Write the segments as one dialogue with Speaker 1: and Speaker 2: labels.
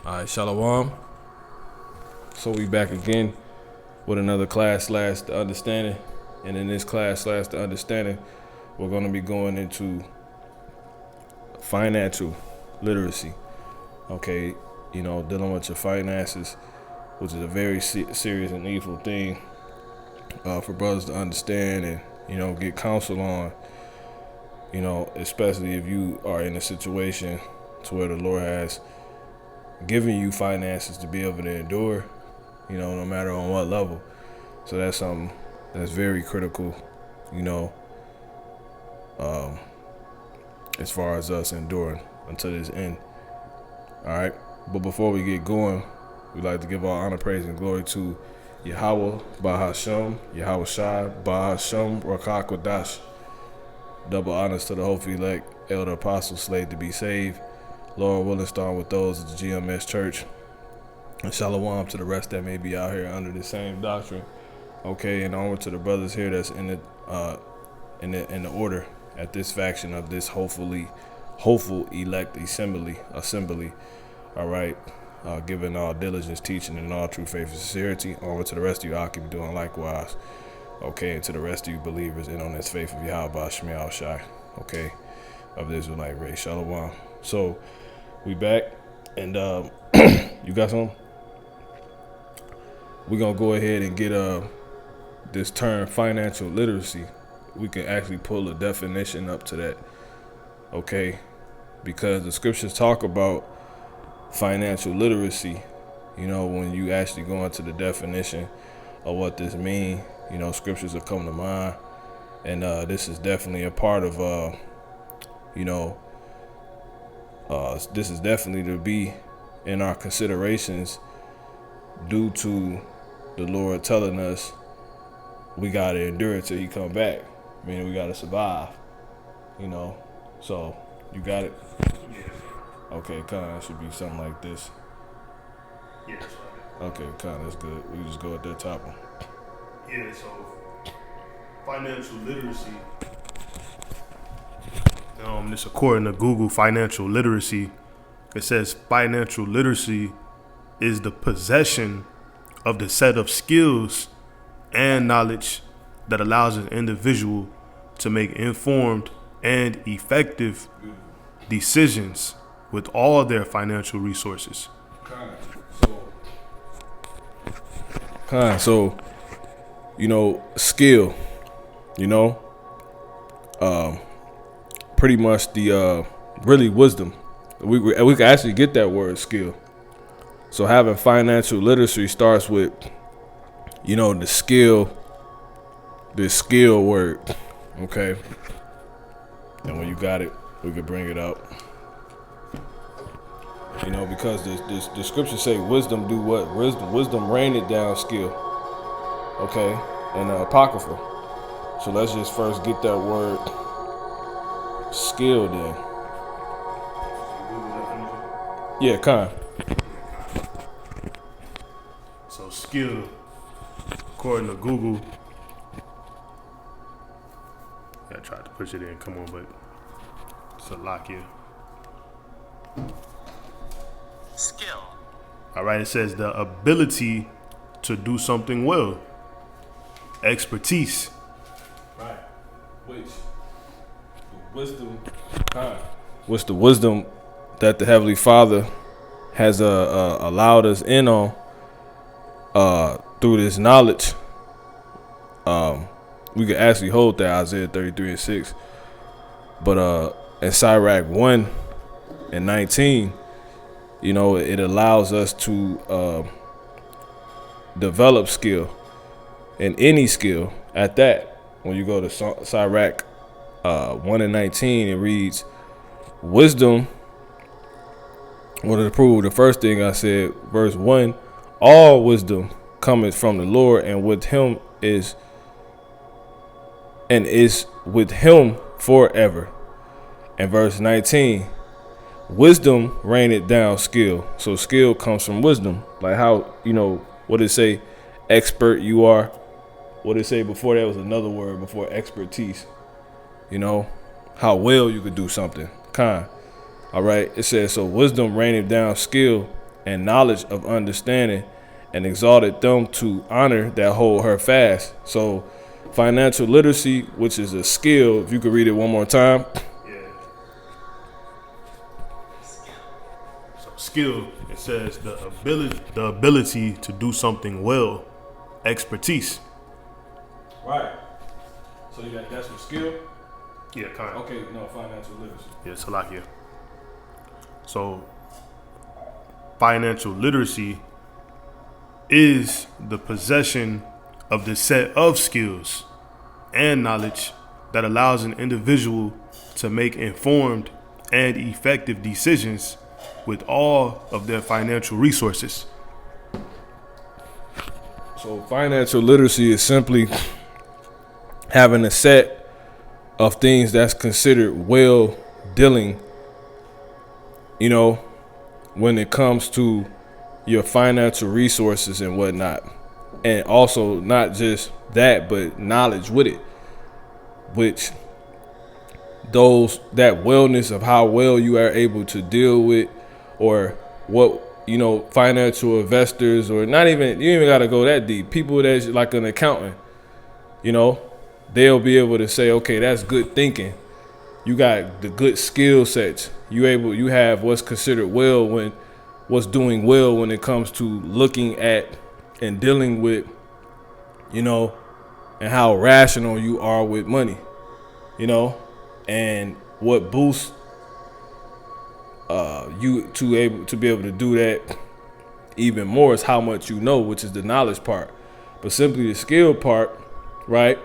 Speaker 1: Alright, Shalom. So we back again with another class slash the understanding. And in this class slash the understanding, we're going to be going into financial literacy. Okay, dealing with your finances, which is a very serious and needful thing for brothers to understand and, get counsel on, especially if you are in a situation to where the Lord has giving you finances to be able to endure, no matter on what level. So that's something that's very critical, as far as us enduring until this end. All right. But before we get going, we'd like to give all honor, praise, and glory to Yahweh, Bahasham, Yahweh Shai, Bahasham, Rakak Wadash. Double honors to the hopefully elect, elder apostle, slave to be saved, Lord Willenstein with those at the GMS Church, and Shalom to the rest that may be out here under the same doctrine. Okay, and onward to the brothers here that's in the order at this faction of this hopeful elect assembly. All right, giving all diligence, teaching, and all true faith and sincerity. Onward to the rest of you, I'll keep doing likewise. Okay, and to the rest of you believers in on this faith of Yahweh Shemiah Shai. Okay, of the Israelite race. Shalom. So we back, and you got some? We're gonna go ahead and get this term financial literacy. We can actually pull a definition up to that, okay? Because the scriptures talk about financial literacy. When you actually go into the definition of what this means, scriptures will come to mind, and this is definitely a part of this is definitely to be in our considerations due to the Lord telling us we gotta endure it till he come back. Meaning we gotta survive. So you got it?
Speaker 2: Yeah.
Speaker 1: Okay, kinda should be something like this.
Speaker 2: Yeah, that's right.
Speaker 1: Okay, kinda, that's good. We just go at that top one.
Speaker 2: Yeah, so financial literacy. This according to Google, financial literacy. It says financial literacy is the possession of the set of skills and knowledge that allows an individual to make informed and effective decisions with all their financial resources.
Speaker 1: So, skill, pretty much the really wisdom. We can actually get that word skill. So having financial literacy starts with, the skill word, okay? And when you got it, we can bring it up. Because the scriptures say wisdom do what? Wisdom rain it down skill, okay? And apocrypha. So let's just first get that word skill then. Yeah, kind.
Speaker 2: So skill, according to Google, I tried to push it in, come on, but it's a lock here.
Speaker 3: Skill.
Speaker 2: All right, it says the ability to do something well. Expertise.
Speaker 1: Right. Which the wisdom, what's the wisdom that the Heavenly Father has allowed us in on through this knowledge. We could actually hold that Isaiah 33:6, but in Sirach 1:19, it allows us to develop skill, and any skill at that. When you go to Sirach 1:19, it reads, wisdom. Well, to prove the first thing I said, verse 1, all wisdom cometh from the Lord, and is with him forever. And verse 19, wisdom raineth down skill. So skill comes from wisdom. Like how, what it say, expert you are. What it say before that was another word before expertise. How well you could do something. All right. It says, so wisdom raineth down skill, and knowledge of understanding, and exalted them to honor that hold her fast. So financial literacy, which is a skill, if you could read it one more time.
Speaker 2: So skill, it says the ability to do something well, expertise.
Speaker 1: Right. So that's your skill?
Speaker 2: Yeah, kind of.
Speaker 1: Okay, no, financial literacy.
Speaker 2: Yeah, Salakia. So financial literacy is the possession of the set of skills and knowledge that allows an individual to make informed and effective decisions with all of their financial resources.
Speaker 1: So financial literacy is simply having a set of things that's considered well dealing, you know, when it comes to your financial resources and whatnot. And also not just that, but knowledge with it, which that wellness of how well you are able to deal with, or what, you know, financial investors, or not even, you even got to go that deep. People that's like an accountant, you know, they'll be able to say, okay, that's good thinking. You got the good skill sets. You have what's considered what's doing well when it comes to looking at and dealing with, you know, and how rational you are with money, you know, and what boosts you to be able to do that even more is how much you know, which is the knowledge part. But simply the skill part, right,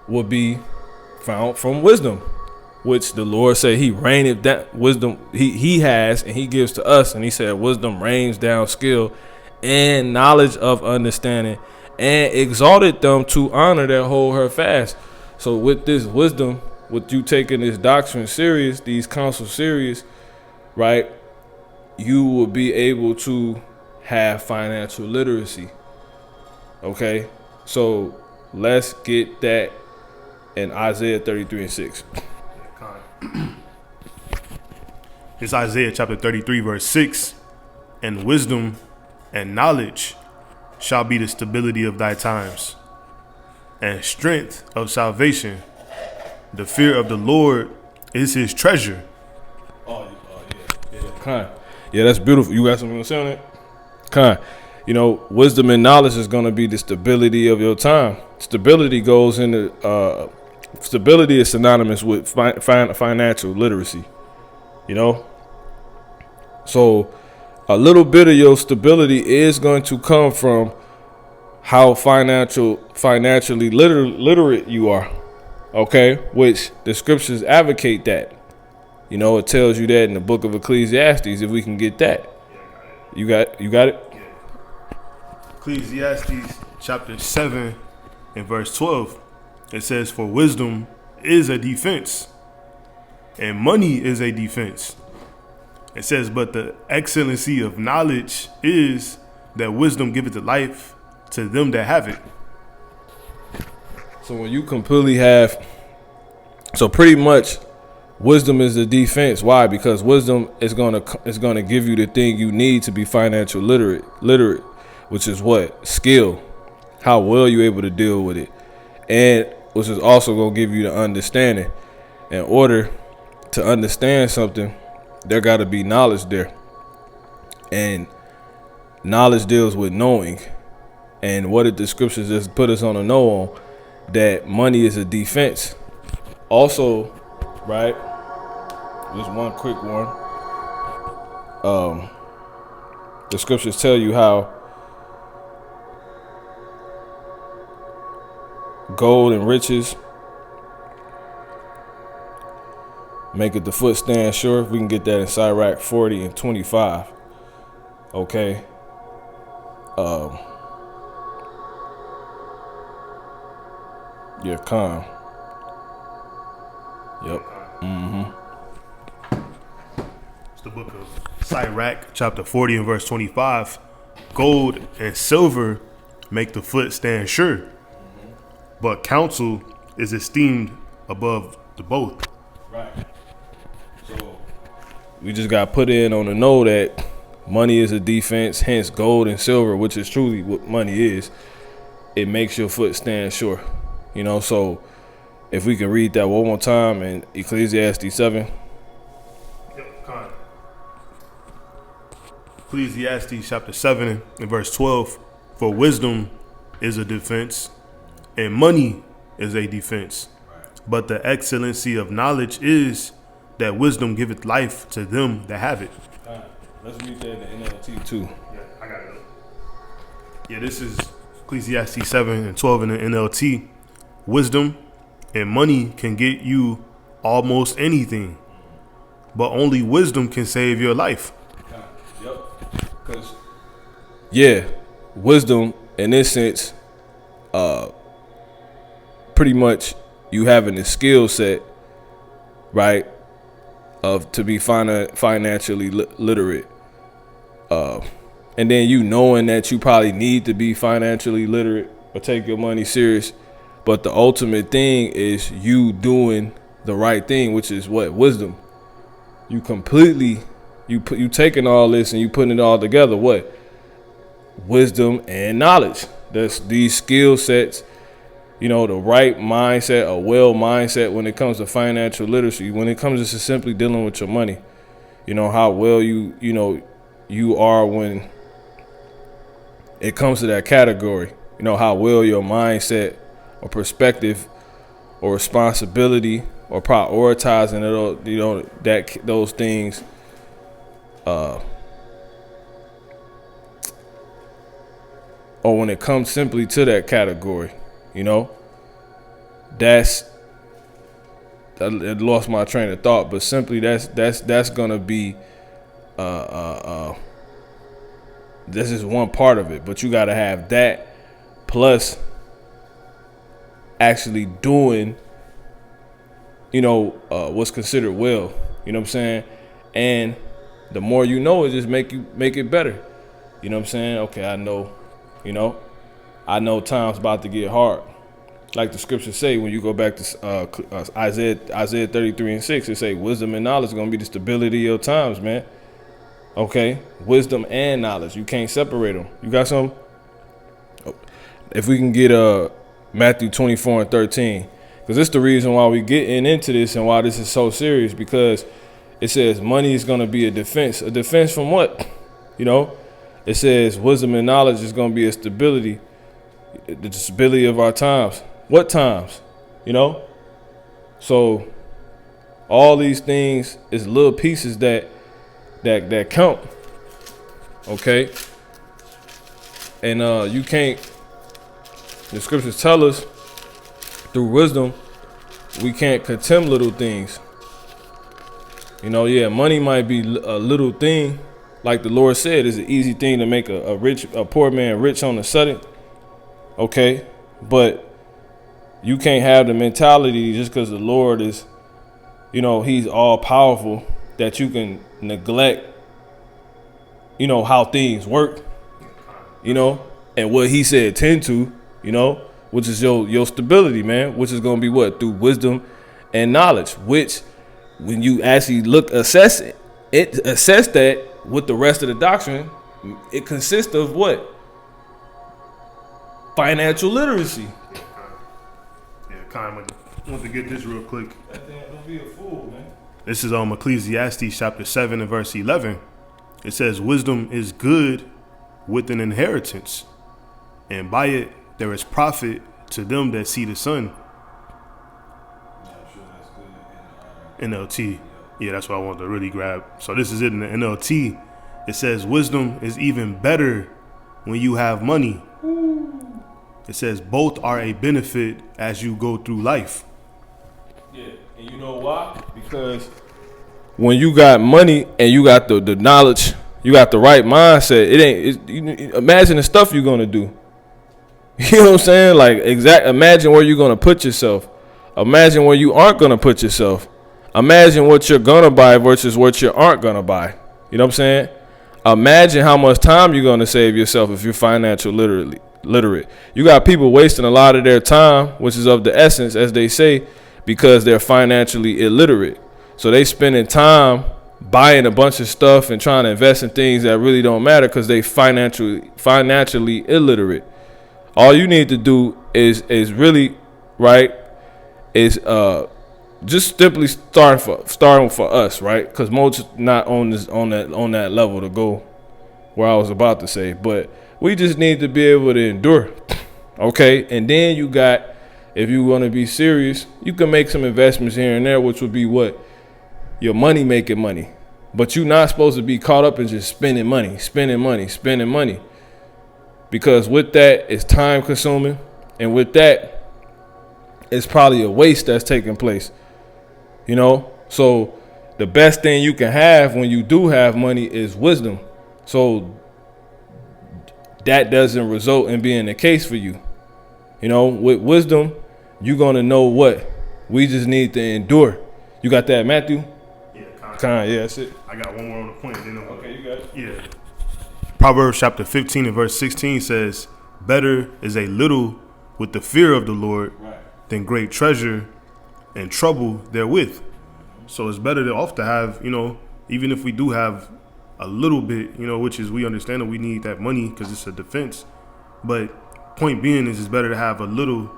Speaker 1: would be found from wisdom, which the Lord said he reigneth that wisdom he has, and he gives to us. And he said wisdom rains down skill and knowledge of understanding, and exalted them to honor that hold her fast. So with this wisdom, with you taking this doctrine serious, these counsels serious, right, you will be able to have financial literacy. Okay, so let's get that in Isaiah 33:6.
Speaker 2: It's Isaiah chapter 33, verse 6. And wisdom and knowledge shall be the stability of thy times, and strength of salvation. The fear of the Lord is his treasure.
Speaker 1: Yeah, that's beautiful. You got something to say on it? You know, wisdom and knowledge is going to be the stability of your time. Stability goes into stability is synonymous with financial literacy, you know. So a little bit of your stability is going to come from how financially literate you are, okay, which the scriptures advocate that. You know, it tells you that in the book of Ecclesiastes, if we can get that. You got it?
Speaker 2: Ecclesiastes chapter 7 and verse 12. It says, for wisdom is a defense, and money is a defense. It says, but the excellency of knowledge is that wisdom giveth the life to them that have it.
Speaker 1: So when you completely so pretty much wisdom is the defense. Why? Because wisdom is gonna give you the thing you need to be financial literate, which is what? Skill. How well you're able to deal with it. And which is also going to give you the understanding. In order to understand something, there got to be knowledge there. And knowledge deals with knowing. And what did the scriptures just put us on a know on? That money is a defense. Also, right, just one quick one. The scriptures tell you how gold and riches make it the foot stand sure. If we can get that in Sirach 40 and 25. Okay. Yeah, calm. Yep.
Speaker 2: It's the book of Sirach, chapter 40 and verse 25. Gold and silver make the foot stand sure, but counsel is esteemed above the both.
Speaker 1: Right. So we just got put in on the know that money is a defense, hence gold and silver, which is truly what money is. It makes your foot stand sure. So if we can read that one more time in Ecclesiastes 7.
Speaker 2: Yep, con. Ecclesiastes chapter 7 and verse 12. For wisdom is a defense, and money is a defense. But the excellency of knowledge is that wisdom giveth life to them that have it.
Speaker 1: Let's read that in the NLT too.
Speaker 2: Yeah, I got it. Yeah, this is Ecclesiastes 7 and 12 in the NLT. Wisdom and money can get you almost anything, but only wisdom can save your life.
Speaker 1: Yeah, wisdom in this sense, pretty much you having the skill set, right, of to be financially literate, and then you knowing that you probably need to be financially literate or take your money serious, but the ultimate thing is you doing the right thing, which is what? Wisdom. You completely, you taking all this and you putting it all together. What? Wisdom and knowledge. That's these skill sets, the right mindset, a well mindset when it comes to financial literacy, when it comes to simply dealing with your money. How well you are when it comes to that category. How well your mindset or perspective or responsibility or prioritizing it, that those things or when it comes simply to that category, that's, I lost my train of thought, but simply that's gonna be this is one part of it, but you gotta have that plus actually doing what's considered well, you know what I'm saying? And the more it just make it better. You know what I'm saying? Okay, I know time's about to get hard. Like the scriptures say, when you go back to Isaiah 33 and 6, it say wisdom and knowledge is going to be the stability of your times, man. Okay? Wisdom and knowledge. You can't separate them. You got some? If we can get Matthew 24 and 13, because it's the reason why we getting into this and why this is so serious, because it says money is going to be a defense. A defense from what? It says wisdom and knowledge is going to be a stability, the stability of our times. What times? So all these things is little pieces that count. Okay. And you can't, the scriptures tell us through wisdom, we can't contemn little things. Money might be a little thing. Like the Lord said, it's an easy thing to make a poor man rich on the sudden. Okay. But you can't have the mentality just because the Lord is, he's all powerful, that you can neglect, how things work, and what he said tend to, which is your stability, man, which is going to be what? Through wisdom and knowledge, which when you actually assess that with the rest of the doctrine, it consists of what? Financial literacy.
Speaker 2: Yeah, I want to get this real quick.
Speaker 1: Don't be a fool, man.
Speaker 2: This is Ecclesiastes chapter 7 and verse 11. It says, wisdom is good with an inheritance, and by it there is profit to them that see the sun. NLT. Yeah, that's what I want to really grab. So this is it in the NLT. It says wisdom is even better when you have money. It says both are a benefit as you go through life.
Speaker 1: Yeah, and you know why? Because when you got money and you got the knowledge, you got the right mindset. Imagine the stuff you're gonna do. You know what I'm saying? Like imagine where you're gonna put yourself. Imagine where you aren't gonna put yourself. Imagine what you're gonna buy versus what you aren't gonna buy. You know what I'm saying? Imagine how much time you're gonna save yourself if you're financially literate. You got people wasting a lot of their time, which is of the essence, as they say, because they're financially illiterate. So they spending time buying a bunch of stuff and trying to invest in things that really don't matter because they financially illiterate. All you need to do is really right is just simply starting for us, right? Because most not on that level to go where I was about to say, but we just need to be able to endure. Okay, and then you got, if you want to be serious, you can make some investments here and there, which would be what? Your money making money. But you're not supposed to be caught up in just spending money. Because with that, it's time consuming. And with that, it's probably a waste that's taking place. You know? So the best thing you can have when you do have money is wisdom. So that doesn't result in being the case for you. You know, with wisdom, you're going to know what? We just need to endure. You got that, Matthew? Yeah, yeah, that's it.
Speaker 2: I got one more on the point.
Speaker 1: Okay, you got it.
Speaker 2: Yeah. Proverbs chapter 15 and verse 16 says, better is a little with the fear of the Lord than great treasure and trouble therewith. So it's better to have, you know, even if we do have a little bit, you know, which is, we understand that we need that money because it's a defense. But point being is, it's better to have a little,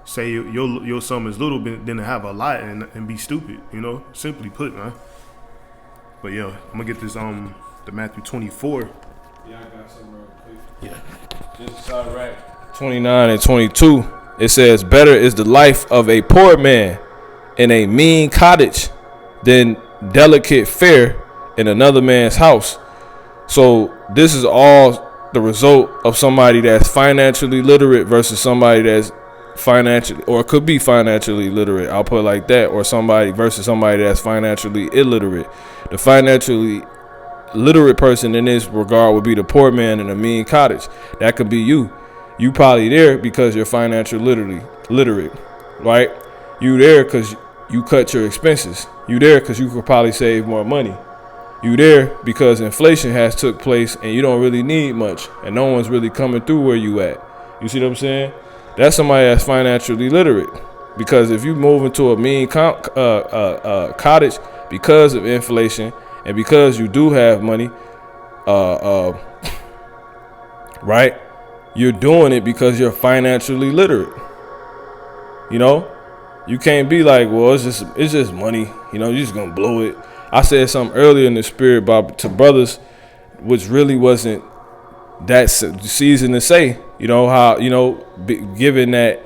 Speaker 2: say your sum is little bit, than to have a lot and be stupid, you know, simply put, man. But yeah, I'm gonna get this the Matthew 24.
Speaker 1: Yeah, I got some real quick. Yeah. This is all right. 29 and 22. It says, better is the life of a poor man in a mean cottage than delicate fare in another man's house. So this is all the result of somebody that's financially literate versus somebody that's financially, or could be financially literate, I'll put it like that, or somebody versus somebody that's financially illiterate. The financially literate person in this regard would be the poor man in a mean cottage. That could be you. You probably there because you're financially literate, right? You there because you cut your expenses. You there because you could probably save more money. You there because inflation has took place and you don't really need much, and no one's really coming through where you at. You see what I'm saying? That's somebody that's financially literate. Because if you move into a mean cottage because of inflation and because you do have money, right? You're doing it because you're financially literate. You know, you can't be like, well, it's just money. You know, you're just gonna blow it. I said something earlier in the spirit to brothers, which really wasn't that season to say. You know how, you know, given that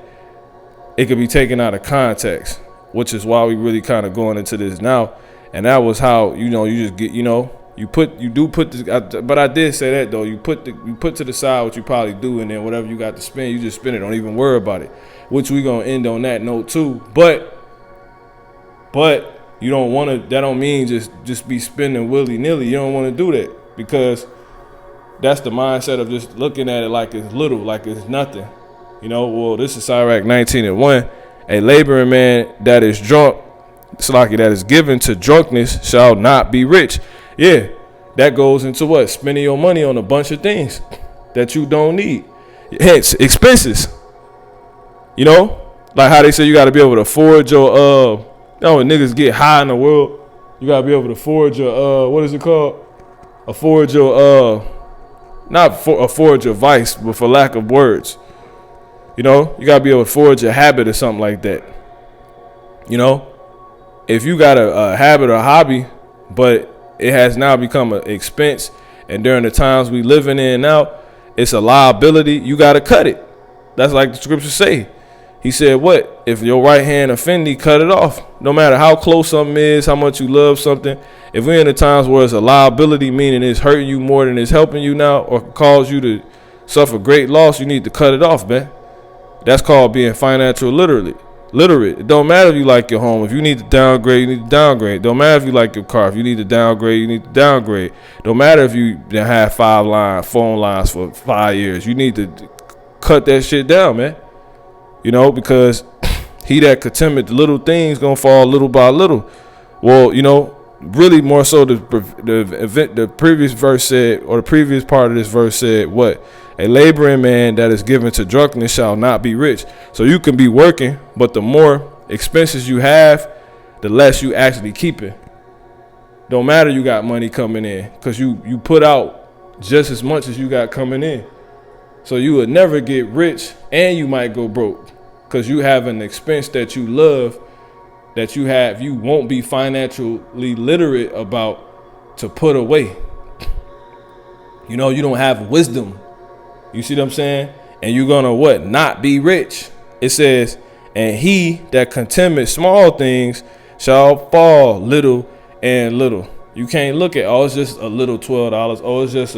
Speaker 1: it could be taken out of context, which is why we really kind of going into this now. And that was how, you know, you just get, you know, but I did say that though. You put to the side what you probably do, and then whatever you got to spend, you just spend it. Don't even worry about it. Which we gonna end on that note too. But you don't want to. That don't mean just be spending willy nilly. You don't want to do that, because that's the mindset of just looking at it like it's little, like it's nothing. You know. Well, this is Sirach 19:1. A laboring man that is drunk, Slaki, that is given to drunkenness shall not be rich. Yeah, that goes into what? Spending your money on a bunch of things that you don't need. Hence, expenses. You know, like how they say you got to be able to forge your, you know, when niggas get high in the world, you got to be able to forge your, what is it called? A forge your, not for a forge your vice, but for lack of words. You know, you got to be able to forge a habit or something like that. You know, if you got a habit or a hobby, but it has now become an expense, and during the times we living in now, it's a liability, you got to cut it. That's like the scriptures say. He said, what? If your right hand offend thee, cut it off. No matter how close something is, how much you love something. If we're in the times where it's a liability, meaning it's hurting you more than it's helping you now, or cause you to suffer great loss, you need to cut it off, man. That's called being financial literate. It don't matter if you like your home. If you need to downgrade, you need to downgrade. Don't matter if you like your car. If you need to downgrade, you need to downgrade. Don't matter if you have 5 phone lines for 5 years. You need to cut that shit down, man. You know, because he that contenteth little things gonna fall little by little. Well, you know, really more so the previous verse said, or the previous part of this verse said, what? A laboring man that is given to drunkenness shall not be rich. So you can be working, but the more expenses you have, the less you actually keep it. don't matter you got money coming in, because you put out just as much as you got coming in. So you would never get rich, and you might go broke because you have an expense that you love, that you won't be financially literate about to put away. You know, you don't have wisdom. You see what I'm saying? And you're gonna what? Not be rich. It says, and he that contemneth small things shall fall little and little. You can't look at, oh, it's just a little $12. Oh, it's just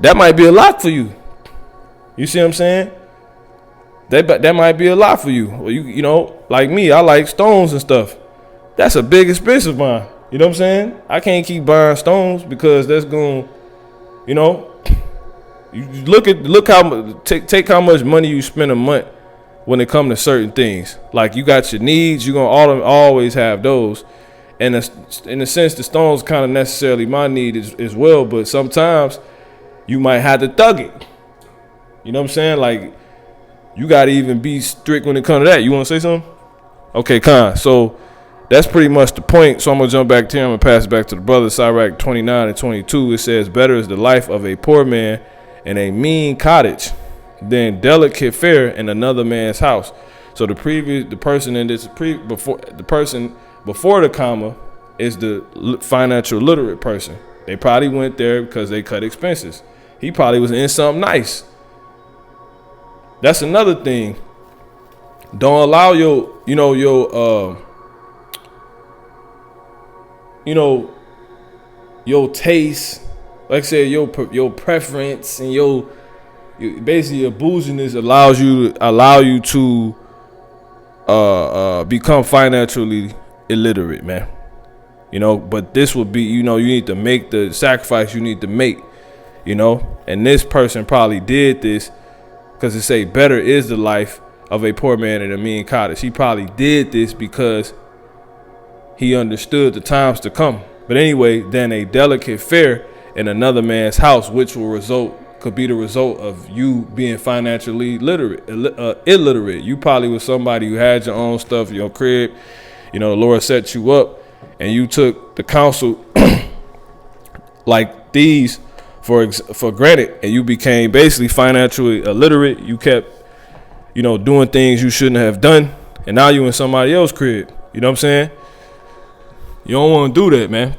Speaker 1: that might be a lot for you. You see what I'm saying? That might be a lot for you. Well, you know, like me, I like stones and stuff. That's a big expense of mine. You know what I'm saying? I can't keep buying stones because that's going, you know, you look how take how much money you spend a month when it comes to certain things. Like you got your needs, you're gonna always have those. And in a sense, the stones kind of necessarily my need as well. But sometimes you might have to thug it. You know what I'm saying? Like, you got to even be strict when it comes to that. You want to say something? Okay, Khan. So that's pretty much the point. So I'm going to jump back to him. I'm going to pass it back to the brother. Sirach 29 and 22. It says, better is the life of a poor man in a mean cottage than delicate fare in another man's house. So the person before the comma is the financial literate person. They probably went there because they cut expenses. He probably was in something nice. That's another thing. Don't allow your taste, like I said, your preference and your basically your bouginess allow you to become financially illiterate, man. You know, but this would be, you need to make the sacrifice you need to make, and this person probably did this because it say better is the life of a poor man in a mean cottage. He probably did this because he understood the times to come. But anyway, then a delicate fare in another man's house, which could be the result of you being financially illiterate. You probably was somebody who had your own stuff, your crib, the Lord set you up, and you took the counsel like these for granted, and you became basically financially illiterate. You kept, doing things you shouldn't have done, and now you in somebody else's crib. You know what I'm saying? You don't want to do that, man.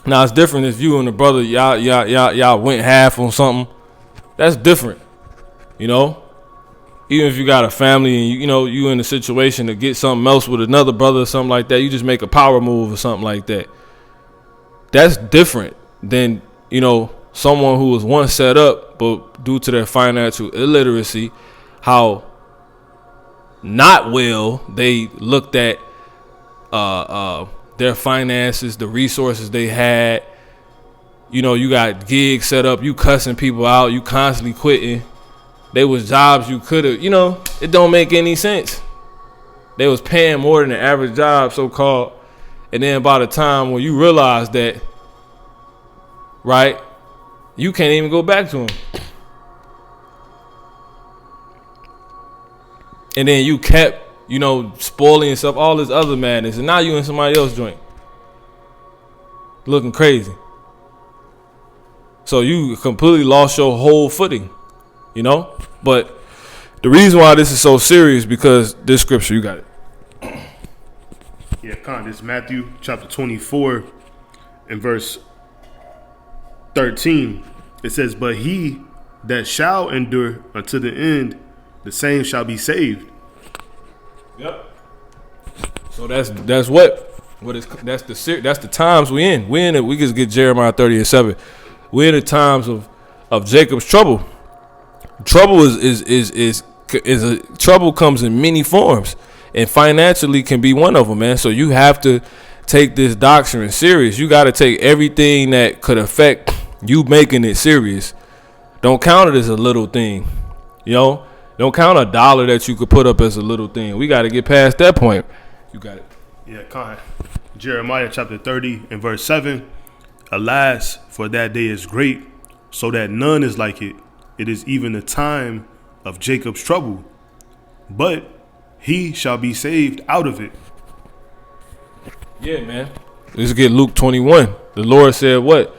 Speaker 1: Now it's different if you and the brother y'all went half on something. That's different, Even if you got a family and you in a situation to get something else with another brother or something like that, you just make a power move or something like that. That's different than, someone who was once set up, but due to their financial illiteracy, how not well they looked at their finances, the resources they had. You got gigs set up, you cussing people out, you constantly quitting. There was jobs you could have, it don't make any sense. They was paying more than the average job, so-called. And then by the time when you realize that, right, you can't even go back to them. And then you kept, spoiling yourself, all this other madness. And now you in somebody else's joint. Looking crazy. So you completely lost your whole footing, But the reason why this is so serious because this scripture, you got it.
Speaker 2: Yeah, Con, this is Matthew chapter 24 and verse 13. It says, but he that shall endure unto the end, the same shall be saved.
Speaker 1: Yep. So that's the times we in. We just get Jeremiah 30 and 7. We're in the times of Jacob's trouble. Trouble trouble comes in many forms, and financially can be one of them, man. So you have to take this doctrine serious. You got to take everything that could affect you making it serious. Don't count it as a little thing, Don't count $1 that you could put up as a little thing. We got to get past that point. You got it.
Speaker 2: Yeah, Con. Jeremiah chapter 30 and verse 7. Alas, for that day is great, so that none is like it. It is even the time of Jacob's trouble, but he shall be saved out of it.
Speaker 1: Yeah, man. Let's get Luke 21. The Lord said what?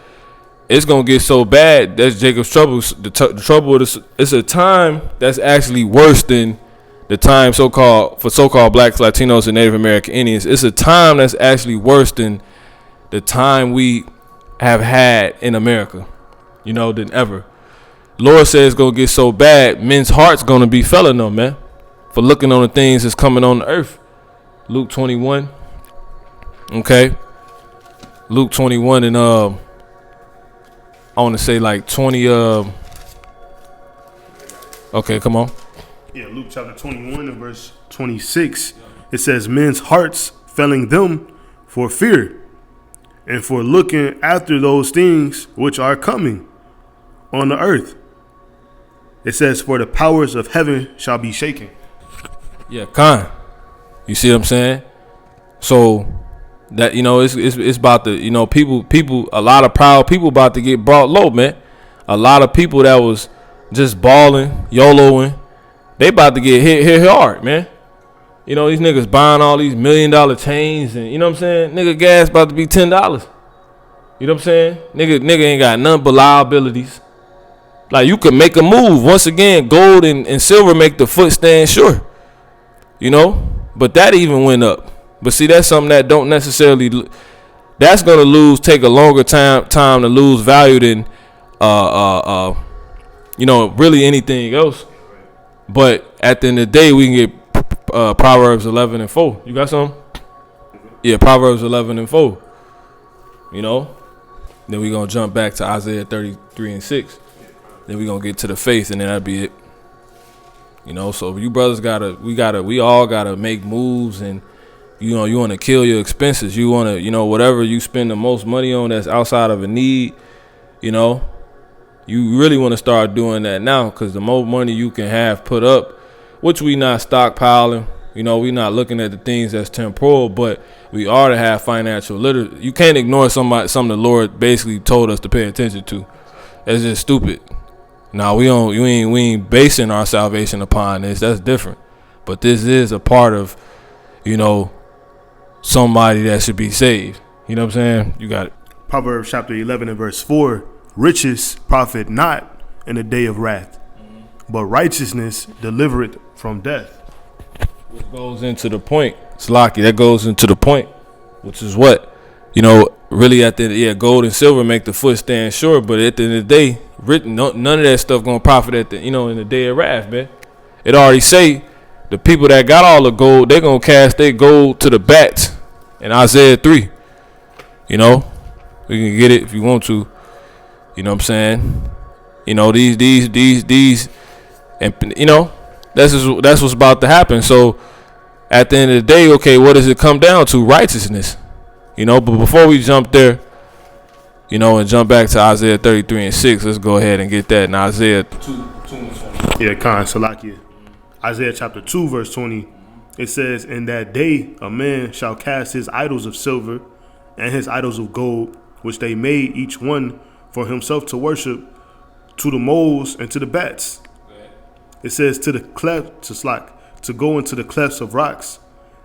Speaker 1: It's going to get so bad. That's Jacob's trouble. The trouble is it's a time that's actually worse than the time so-called blacks, Latinos, and Native American Indians. It's a time that's actually worse than the time we have had in America, than ever. Lord says it's going to get so bad, men's hearts going to be failing them, man, for looking on the things that's coming on the earth. Luke 21. Okay. Luke 21 and I want to say like 20 okay, come on.
Speaker 2: Yeah, Luke chapter 21 and verse 26. It says, men's hearts failing them for fear and for looking after those things which are coming on the earth. It says, for the powers of heaven shall be shaken.
Speaker 1: Yeah, Khan. You see what I'm saying? So that it's about to people a lot of proud people about to get brought low, man. A lot of people that was just balling, YOLOing, they about to get hit hard, man. These niggas buying all these $1 million chains and what I'm saying? Nigga gas about to be $10. You know what I'm saying? Nigga ain't got none but liabilities. Like you can make a move. Once again, gold and silver make the foot stand sure. But that even went up. But see, that's something that don't necessarily. That's gonna take a longer time to lose value than, really anything else. But at the end of the day, we can get Proverbs 11 and 4. You got some? Yeah, Proverbs 11 and 4. Then we gonna jump back to Isaiah 33 and 6. Then we gonna get to the faith, and then that'll be it. So you brothers we all gotta make moves, and you want to kill your expenses. You want to, whatever you spend the most money on that's outside of a need, you really want to start doing that now, because the more money you can have put up, which we not stockpiling, we not looking at the things that's temporal, but we are to have financial literacy. You can't ignore something the Lord basically told us to pay attention to. That's just stupid. Now we ain't basing our salvation upon this. That's different. But this is a part of, somebody that should be saved. You know what I'm saying? You got it.
Speaker 2: Proverbs chapter 11 and verse 4. Riches profit not in the day of wrath, but righteousness delivereth from death.
Speaker 1: Which goes into the point, Slocky, that goes into the point, which is what? Really at the end, gold and silver make the foot stand sure, but at the end of the day, none of that stuff gonna profit at the, in the day of wrath, man. It already say the people that got all the gold, they gonna cast their gold to the bats in Isaiah 3. We can get it if you want to. You know what I'm saying? These, and that's what's about to happen. So at the end of the day, okay, what does it come down to? Righteousness. But before we jump there, and jump back to Isaiah 33 and 6, let's go ahead and get that in Isaiah 2 and 20.
Speaker 2: Yeah, Khan, Salakia. Isaiah chapter 2, verse 20, it says, in that day a man shall cast his idols of silver and his idols of gold, which they made each one for himself to worship, to the moles and to the bats. It says to the cleft, to go into the clefts of rocks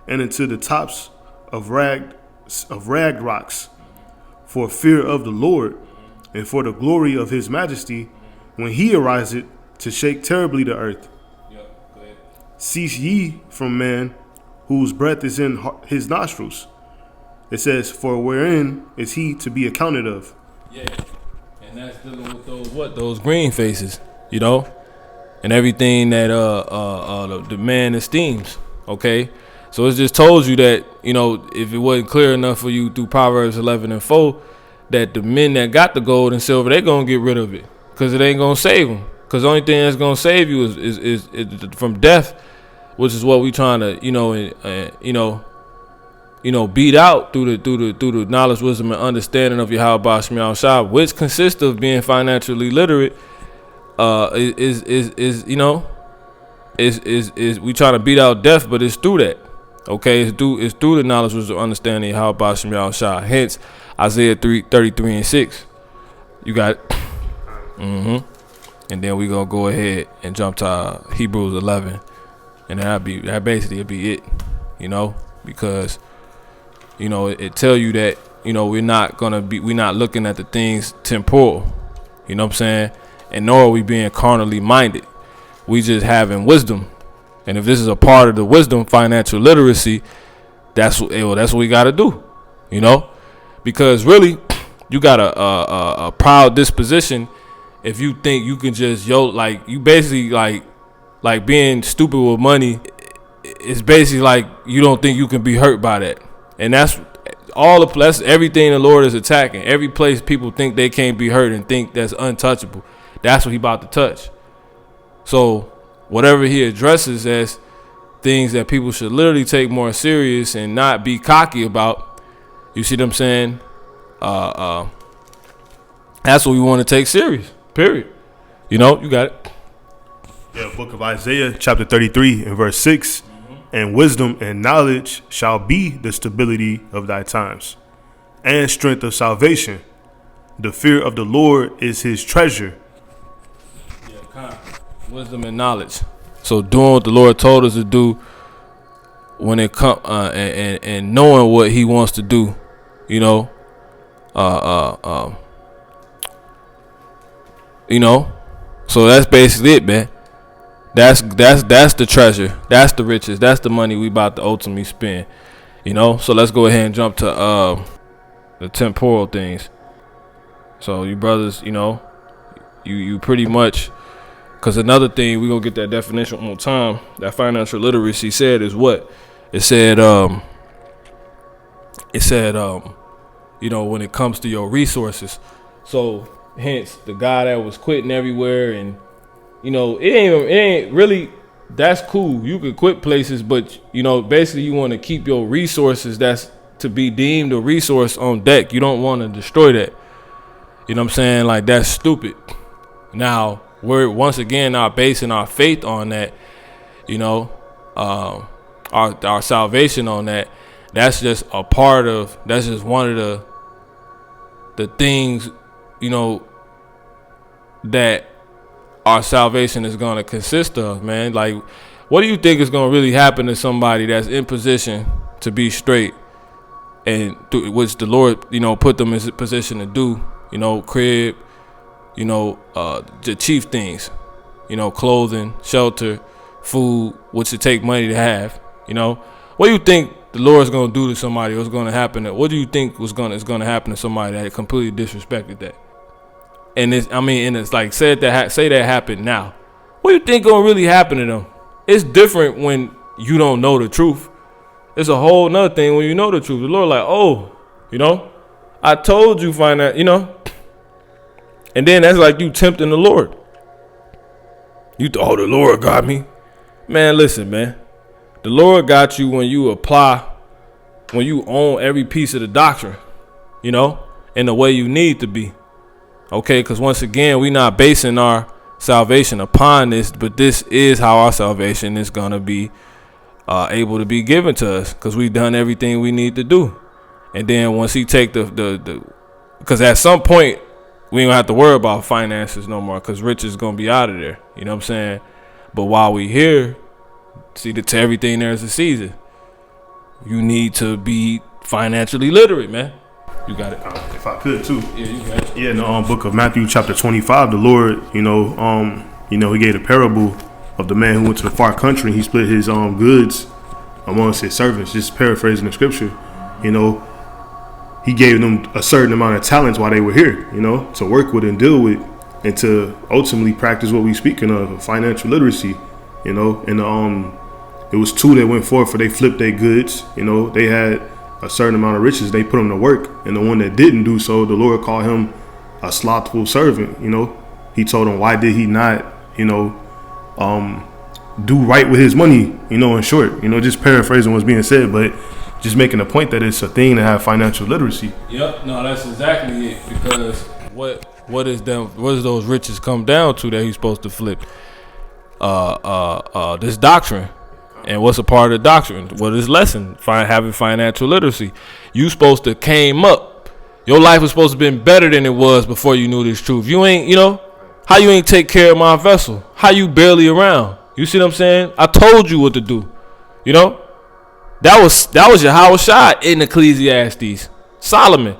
Speaker 2: and into the tops of ragged rocks, for fear of the Lord and for the glory of his majesty, when he ariseth to shake terribly the earth. Cease ye from man, whose breath is in his nostrils. It says, for wherein is he to be accounted of?
Speaker 1: Yeah, and that's dealing with those green faces, and everything that the man esteems. Okay, so it just told you that if it wasn't clear enough for you through Proverbs 11 and 4, that the men that got the gold and silver, they gonna get rid of it, because it ain't gonna save them. Because the only thing that's gonna save you is from death, which is what we trying to beat out through the knowledge, wisdom, and understanding of Yahweh Shemiah Shah, which consists of being financially literate. Is we trying to beat out death, but it's through that. Okay, it's through the knowledge, wisdom, understanding of Yahweh Shemiah Shah. Hence Isaiah 33 and 6. You got it. And then we gonna go ahead and jump to Hebrews 11, and that basically be it. Because it tell you that, we're not looking at the things temporal. You know what I'm saying? And nor are we being carnally minded. We just having wisdom. And if this is a part of the wisdom, financial literacy, that's what we got to do, because really you got a proud disposition if you think you can just you basically like being stupid with money. It's basically like you don't think you can be hurt by that, and that's everything the Lord is attacking. Every place people think they can't be hurt and think that's untouchable, that's what he about to touch. So whatever he addresses as things that people should literally take more serious and not be cocky about, you see what I'm saying? That's what we want to take serious. Period. You got it.
Speaker 2: Yeah, book of Isaiah, chapter 33 and verse 6. And wisdom and knowledge shall be the stability of thy times, and strength of salvation. The fear of the Lord is his treasure.
Speaker 1: Yeah, wisdom and knowledge. So doing what the Lord told us to do when it come and knowing what he wants to do, So that's basically it, man. That's the treasure. That's the riches. That's the money we about to ultimately spend. So let's go ahead and jump to the temporal things. So you brothers, you pretty much, because another thing, we're going to get that definition one more time, that financial literacy said is what? It said, when it comes to your resources. So hence the guy that was quitting everywhere, and it ain't really, that's cool. You could quit places, but basically you want to keep your resources that's to be deemed a resource on deck. You don't want to destroy that. You know what I'm saying? Like, that's stupid. Now, we're once again not basing our faith on that, our salvation on that. That's just a part of, that's just one of the things, that our salvation is going to consist of, man. Like, what do you think is going to really happen to somebody that's in position to be straight, and which the Lord, put them in position to do, crib, the chief things, clothing, shelter, food, which it take money to have, what do you think the Lord's going to do to somebody? What's going to happen? What do you think is going to happen to somebody that completely disrespected that? And it's like, say that happened now. What do you think gonna really happen to them? It's different when you don't know the truth. It's a whole nother thing when you know the truth. The Lord like, I told you, find that, and then that's like you tempting the Lord. The Lord got me. Man, listen, man. The Lord got you when you own every piece of the doctrine, in the way you need to be. Okay, because once again, we're not basing our salvation upon this, but this is how our salvation is going to be able to be given to us, because we've done everything we need to do. And then once he take because at some point, we don't have to worry about finances no more, because rich is going to be out of there. You know what I'm saying? But while we here, see, to everything there's a season. You need to be financially literate, man. You got it.
Speaker 2: If I could too.
Speaker 1: Yeah, you got it.
Speaker 2: Yeah, in the book of Matthew chapter 25, the Lord, he gave a parable of the man who went to the far country, and he split his goods amongst his servants. Just paraphrasing the scripture, he gave them a certain amount of talents while they were here, to work with and deal with, and to ultimately practice what we speaking of, financial literacy, and it was two that went forth, for they flipped their goods, they had a certain amount of riches, they put them to work, and the one that didn't do so, the Lord called him a slothful servant. He told him, why did he not do right with his money, in short, just paraphrasing what's being said, but just making a point that it's a thing to have financial literacy.
Speaker 1: Yep, no, that's exactly it, because what is those riches come down to that he's supposed to flip? This doctrine. And what's a part of the doctrine? What is lesson? Having financial literacy. You supposed to came up. Your life was supposed to have been better than it was before you knew this truth. You ain't, how you ain't take care of my vessel? How you barely around? You see what I'm saying? I told you what to do. That was Yahweh Shai in Ecclesiastes. Solomon,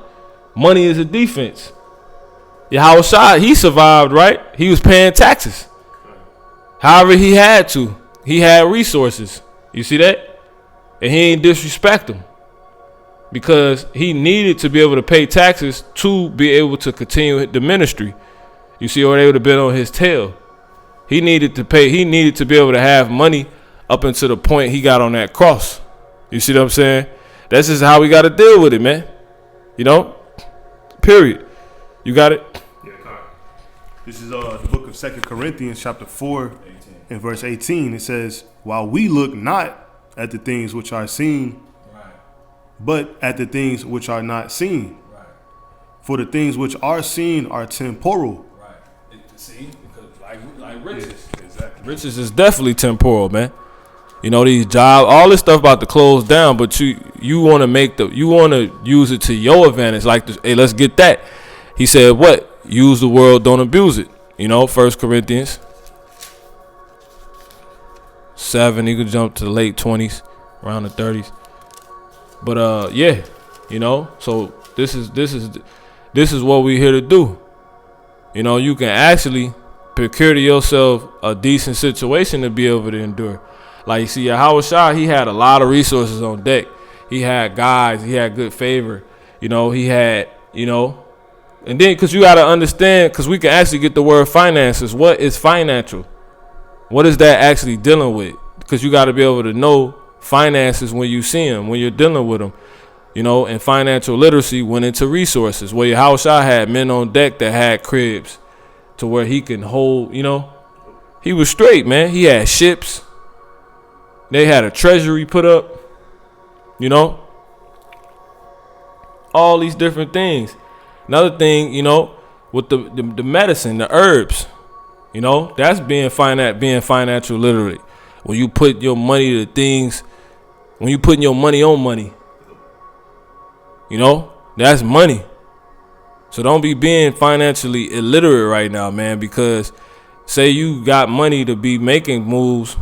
Speaker 1: money is a defense. Yahweh Shai, he survived, right? He was paying taxes. However he had to. He had resources. You see that? And he ain't disrespect them. Because he needed to be able to pay taxes to be able to continue the ministry. You see, or they would have been on his tail. He needed to pay. He needed to be able to have money up until the point he got on that cross. You see what I'm saying? That's just how we got to deal with it, man. You know? Period. You got it?
Speaker 2: Yeah, this is the book of 2 Corinthians chapter 4 and verse 18. It says, while we look not at the things which are seen, but at the things which are not seen. Right. For the things which are seen are temporal.
Speaker 1: Right. See, like riches. Yeah, exactly. Riches is definitely temporal, man. You know, these jobs, all this stuff about to close down, but you want to use it to your advantage. Like, hey, let's get that. He said, what? Use the world, don't abuse it. You know, 1 Corinthians 7. You could jump to the late 20s, around the 30s. But yeah, you know, so this is what we're here to do. You know, you can actually procure to yourself a decent situation to be able to endure. Like, you see, Yahweh Shai, he had a lot of resources on deck. He had guys, he had good favor. You know, he had, you know, and then because you got to understand, because we can actually get the word finances. What is financial? What is that actually dealing with? Because you got to be able to know finances when you see them, when you're dealing with them, you know. And financial literacy went into resources. Where Yahweh Shai had men on deck that had cribs to where he can hold, you know. He was straight, man. He had ships. They had a treasury put up, you know. All these different things. Another thing, you know, with the medicine, the herbs, you know, that's being financial literate. When you put your money to things, when you putting your money on money, you know, that's money. So don't be being financially illiterate right now, man, because say you got money to be making moves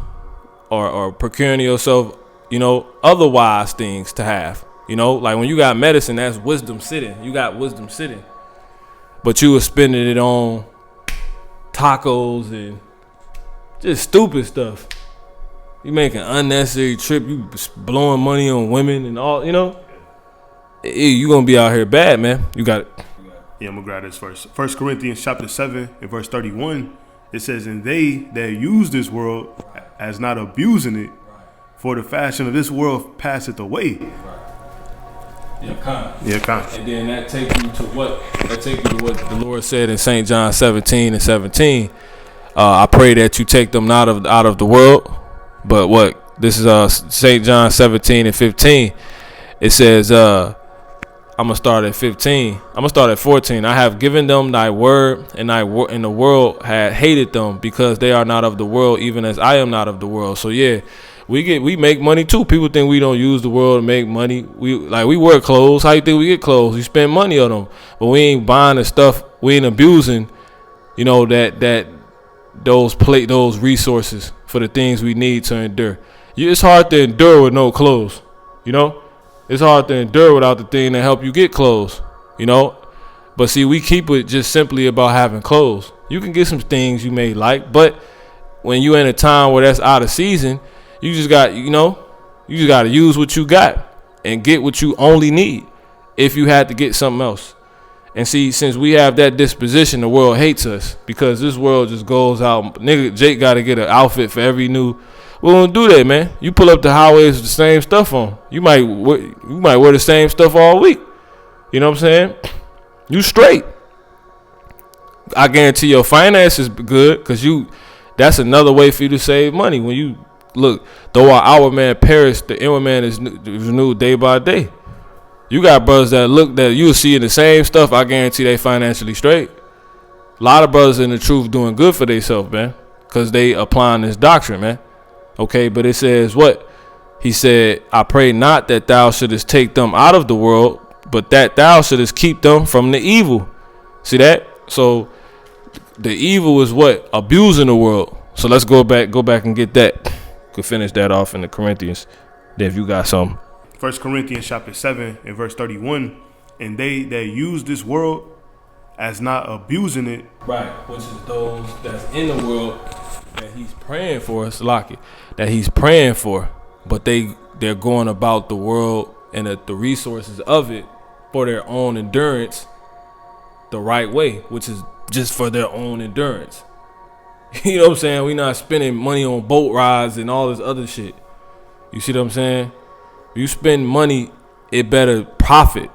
Speaker 1: or procuring yourself, you know, otherwise things to have. You know, like when you got medicine, that's wisdom sitting. You got wisdom sitting. But you were spending it on tacos and just stupid stuff. You making unnecessary trip. You blowing money on women and all, you know. You going to be out here bad, man. You got it.
Speaker 2: Yeah, I'm going to grab this first. 1 Corinthians chapter 7 and verse 31. It says, and they that use this world as not abusing it, for the fashion of this world passeth away.
Speaker 1: Yeah, kind.
Speaker 2: Yeah, kind.
Speaker 1: And then that take you to what? That take you to what the Lord said in St. John 17:17. I pray that you take them out of the world. But what? This is St. John 17:15. It says, I'm gonna start at 15. I'm gonna start at 14. I have given them thy word, and the world had hated them, because they are not of the world, even as I am not of the world. So yeah. We make money too. People think we don't use the world to make money. We wear clothes. How you think we get clothes? We spend money on them, but we ain't buying the stuff. We ain't abusing, you know, those resources for the things we need to endure. It's hard to endure with no clothes, you know. It's hard to endure without the thing that help you get clothes, you know. But see, we keep it just simply about having clothes. You can get some things you may like, but when you in a time where that's out of season, you just got, you know, you just got to use what you got and get what you only need if you had to get something else. And see, since we have that disposition, the world hates us, because this world just goes out. Nigga, Jake got to get an outfit for every new. We don't do that, man. You pull up the highways with the same stuff on. You might wear the same stuff all week. You know what I'm saying? You straight. I guarantee your finances good, because that's another way for you to save money. When you look, though our outward man perish, the inward man is renewed day by day. You got brothers that you'll see in the same stuff. I guarantee they financially straight. A lot of brothers in the truth doing good for themselves, man, because they applying this doctrine, man. Okay, but it says what? He said, I pray not that thou shouldest take them out of the world, but that thou shouldest keep them from the evil. See that? So the evil is what? Abusing the world. So let's go back and get that. Could finish that off in the Corinthians. If you got some.
Speaker 2: 1 Corinthians chapter 7 and verse 31, and they that use this world as not abusing it.
Speaker 1: Right, which is those that's in the world that he's praying for, Salaki, that he's praying for, but they're going about the world and the resources of it for their own endurance the right way, which is just for their own endurance. You know what I'm saying? We not spending money on boat rides and all this other shit. You see what I'm saying? If you spend money, it better profit.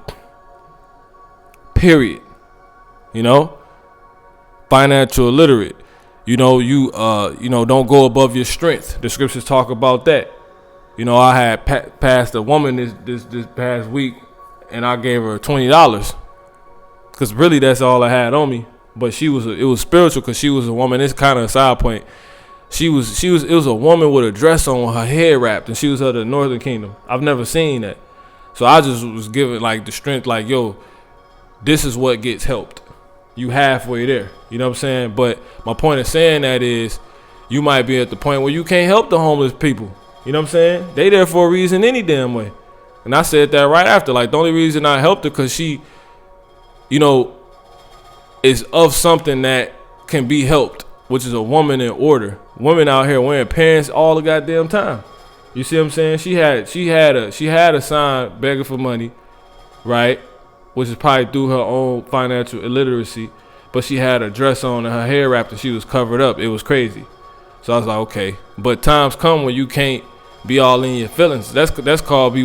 Speaker 1: Period. You know? Financial illiterate. You know, you don't go above your strength. The scriptures talk about that. You know, I had passed a woman this past week, and I gave her $20 because really that's all I had on me. But it was spiritual because she was a woman. It's kind of a side point. It was a woman with a dress on with her hair wrapped, and she was of the Northern Kingdom. I've never seen that. So I just was given like the strength, like, yo, this is what gets helped. You halfway there. You know what I'm saying? But my point of saying that is you might be at the point where you can't help the homeless people. You know what I'm saying? They there for a reason any damn way. And I said that right after. Like, the only reason I helped her because she, you know, is of something that can be helped, which is a woman in order. Women out here wearing pants all the goddamn time. You see what I'm saying? She had a sign begging for money, right? Which is probably through her own financial illiteracy. But she had a dress on and her hair wrapped and she was covered up. It was crazy. So I was like, okay. But times come when you can't be all in your feelings. That's called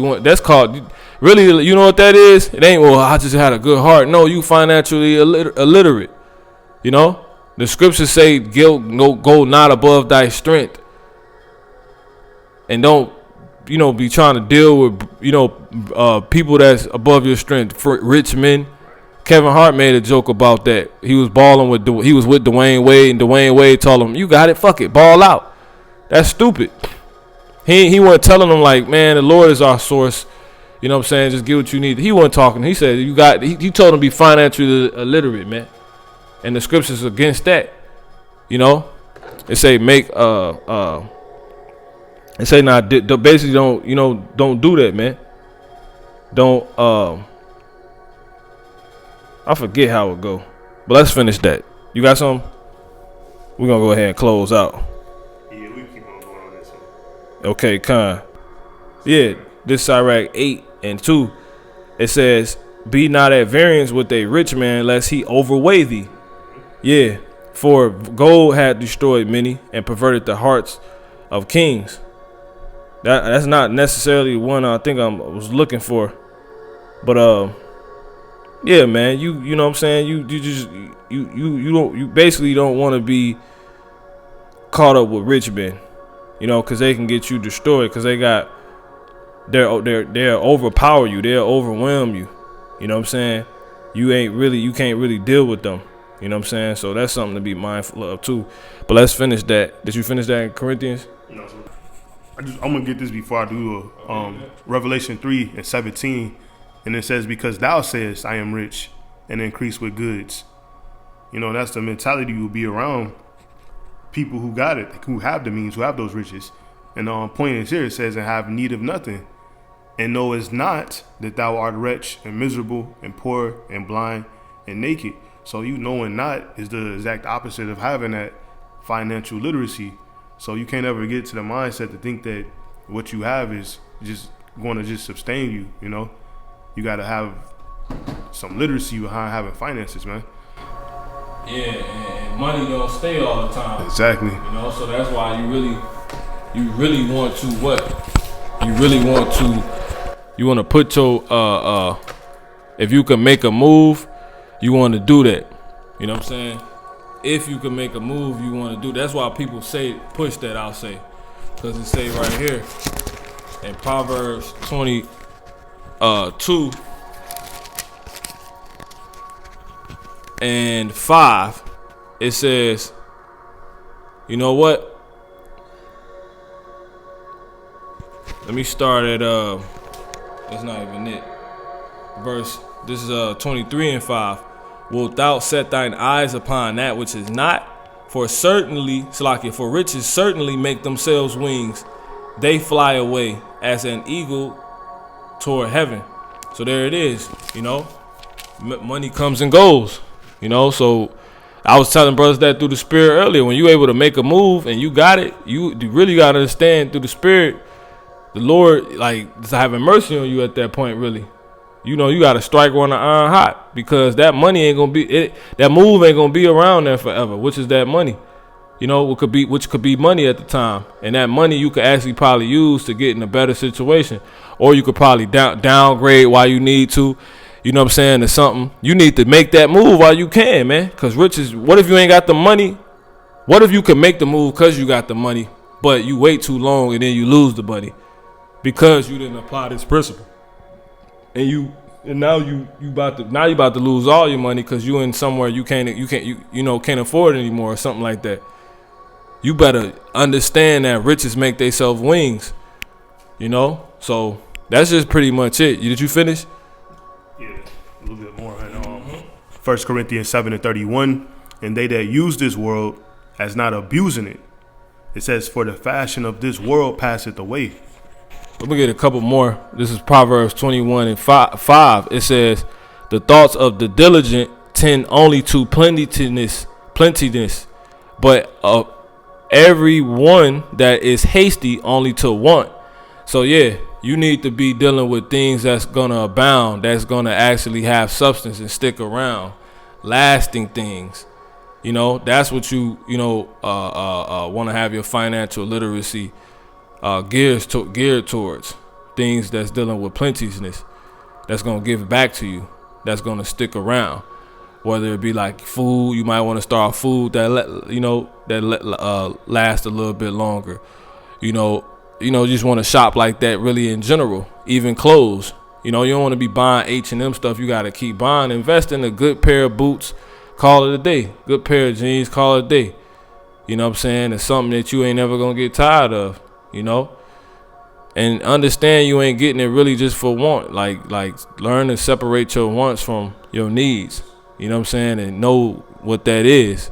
Speaker 1: really, you know what that is? It ain't, well, I just had a good heart. No, you financially illiterate. You know? The scriptures say, guilt go not above thy strength. And don't, be trying to deal with, people that's above your strength. For rich men. Kevin Hart made a joke about that. He was balling with Dwayne Wade, and Dwayne Wade told him, you got it, fuck it, ball out. That's stupid. He wasn't telling him like, man, the Lord is our source. You know what I'm saying? Just get what you need. He wasn't talking. He said, he told him to be financially illiterate, man. And the scriptures against that. You know? It say basically don't do that, man. Don't, I forget how it go. But let's finish that. You got something? We're going to go ahead and close out.
Speaker 2: Yeah, we keep on going on this one.
Speaker 1: Okay, Khan. Yeah, this Sirach 8:2. It says, be not at variance with a rich man, lest he overweigh thee. Yeah, for gold had destroyed many and perverted the hearts of kings. That's not necessarily one I think I was looking for. But yeah, man, you know what I'm saying? You basically don't want to be caught up with rich men, because they can get you destroyed, because they'll overpower you, they'll overwhelm you. You know what I'm saying? You can't really deal with them. You know what I'm saying? So that's something to be mindful of too. But let's finish that. Did you finish that in Corinthians?
Speaker 2: No, I'm gonna get this before I do Revelation 3:17. And it says, because thou sayest, I am rich and increase with goods. That's the mentality you will be around people who got it, who have the means, who have those riches. And the point is here, it says, and have need of nothing. And knowest not that thou art wretched and miserable and poor and blind and naked. So knowing not is the exact opposite of having that financial literacy. So you can't ever get to the mindset to think that what you have is just going to just sustain you, You got to have some literacy behind having finances, man.
Speaker 1: Yeah, and money don't stay all the time.
Speaker 2: Exactly.
Speaker 1: So that's why you really want to what? You want to put your if you can make a move, you want to do that. You know what I'm saying? If you can make a move, you want to do. That's why people push that. I'll say, because it say right here in Proverbs 22 and 5, it says, you know what? Let me start at that's not even it. This is 23 and 5. Wilt thou set thine eyes upon that which is not? For riches certainly make themselves wings. They fly away as an eagle toward heaven. So there it is, you know. Money comes and goes, you know. So I was telling brothers that through the spirit earlier. When you able to make a move and you got it, you really got to understand through the spirit, the Lord, like, is having mercy on you at that point, really. You know, you got to strike on the iron hot, because that money ain't going to be, that move ain't going to be around there forever, which is that money. You know, which could be money at the time. And that money you could actually probably use to get in a better situation. Or you could probably downgrade while you need to. You know what I'm saying? To something. You need to make that move while you can, man. Because riches, what if you ain't got the money? What if you can make the move because you got the money, but you wait too long and then you lose the money because you didn't apply this principle? And now you about to lose all your money because you in somewhere you can't afford it anymore or something like that. You better understand that riches make themselves wings, you know? So that's just pretty much it. Did you finish?
Speaker 2: Yeah, a little bit more. And 1 Corinthians 7:31, and they that use this world as not abusing it. It says, for the fashion of this world passeth away.
Speaker 1: Let me get a couple more. This is Proverbs 21:5. It says, the thoughts of the diligent tend only to plenteousness, but of every one that is hasty only to want. So yeah, you need to be dealing with things that's gonna abound, that's gonna actually have substance and stick around, lasting things. You know, that's what you want to have your financial literacy geared towards. Things that's dealing with plenteousness, that's gonna give back to you, that's gonna stick around. Whether it be like food, you might want to start food that last a little bit longer. You just want to shop like that really in general. Even clothes. You don't want to be buying H&M stuff. You got to keep buying. Invest in a good pair of boots. Call it a day. Good pair of jeans. Call it a day. You know what I'm saying? It's something that you ain't never going to get tired of. You know? And understand you ain't getting it really just for want. Like learn to separate your wants from your needs. You know what I'm saying? And know what that is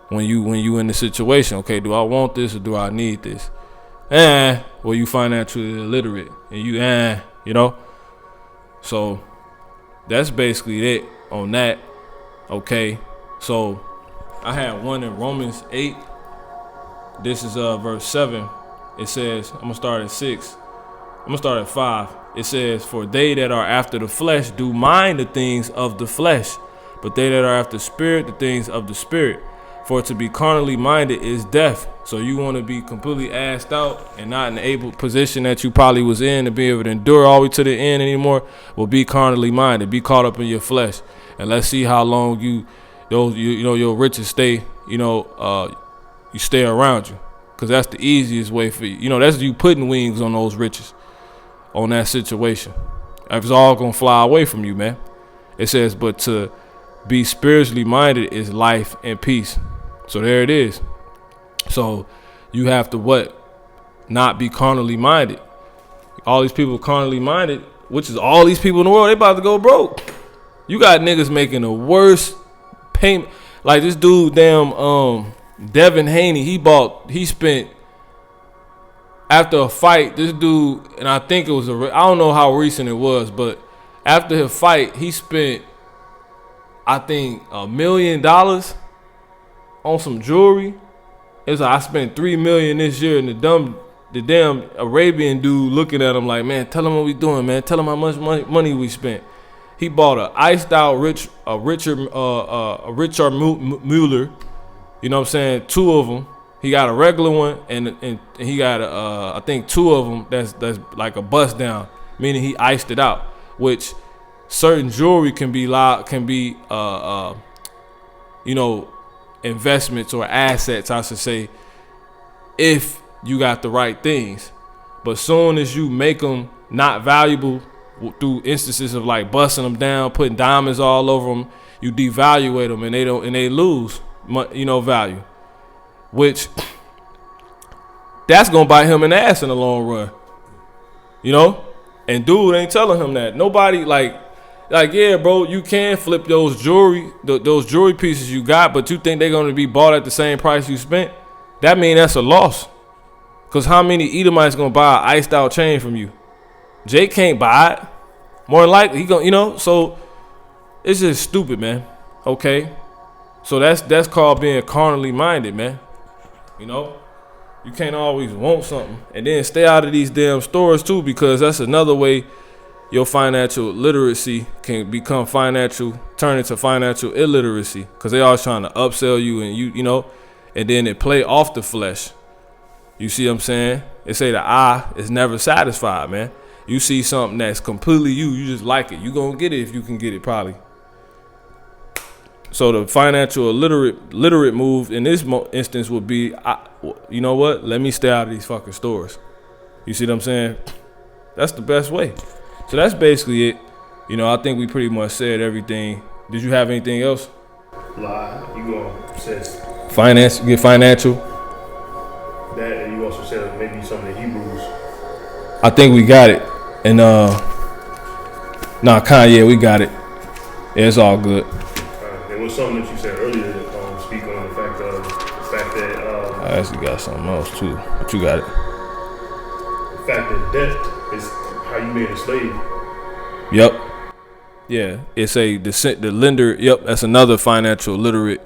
Speaker 1: when you in the situation. Okay, do I want this or do I need this? Well, you financially illiterate and you know. So that's basically it on that. Okay, so I had one in Romans 8. This is verse 7. It says, I'm gonna start at 6. I'm gonna start at 5. It says, for they that are after the flesh do mind the things of the flesh, but they that are after spirit, the things of the spirit. For to be carnally minded is death. So you want to be completely assed out and not in the able position that you probably was in to be able to endure all the way to the end anymore. Well, be carnally minded. Be caught up in your flesh, and let's see how long your riches stay. You stay around you, because that's the easiest way for you. That's you putting wings on those riches, on that situation. It's all gonna fly away from you, man. It says, but to be spiritually minded is life and peace. So there it is. So you have to not be carnally minded. All these people carnally minded, which is all these people in the world, they about to go broke. You got niggas making the worst payment. Like this dude, Devin Haney, he spent, after a fight, this dude, and I think it was I don't know how recent it was, but after his fight, he spent, I think, $1 million on some jewelry. It's like, I spent $3 million this year, and the damn Arabian dude looking at him like, man, tell him what we doing, man. Tell him how much money we spent. He bought a iced out Richard Mueller. You know what I'm saying? 2 of them. He got a regular one, and he got I think 2 of them that's like a bust down, meaning he iced it out. Which certain jewelry can be investments or assets, I should say, if you got the right things. But soon as you make them not valuable through instances of like busting them down, putting diamonds all over them, you devaluate them and they lose value, which that's gonna bite him in the ass in the long run. And dude ain't telling him that. Nobody like, yeah, bro, you can flip those jewelry pieces you got, but you think they're gonna be bought at the same price you spent? That mean that's a loss. Because how many Edomites gonna buy an iced out chain from you? Jake can't buy it. More than likely, he gonna, so it's just stupid, man. Okay? So that's called being carnally minded, man. You can't always want something. And then stay out of these damn stores too, because that's another way your financial literacy can turn into financial illiteracy. Because they always trying to upsell you and and then it play off the flesh. You see what I'm saying? They say the eye is never satisfied, man. You see something that's completely you just like it. You gonna get it if you can get it, probably. So the financial literate move in this instance would be, you know what? Let me stay out of these fucking stores. You see what I'm saying? That's the best way. So that's basically it. I think we pretty much said everything. Did you have anything else?
Speaker 2: Lie. You gonna say
Speaker 1: finance? Get financial.
Speaker 2: That, and you also said maybe some of the Hebrews.
Speaker 1: I think we got it. And Kanye, we got it. Yeah, it's all good.
Speaker 2: There was something that you said earlier that speak on the fact that
Speaker 1: I actually got something else too, but you got it.
Speaker 2: The fact that debt is how you made a slave.
Speaker 1: Yep. Yeah, it's the lender. Yep, that's another financial literate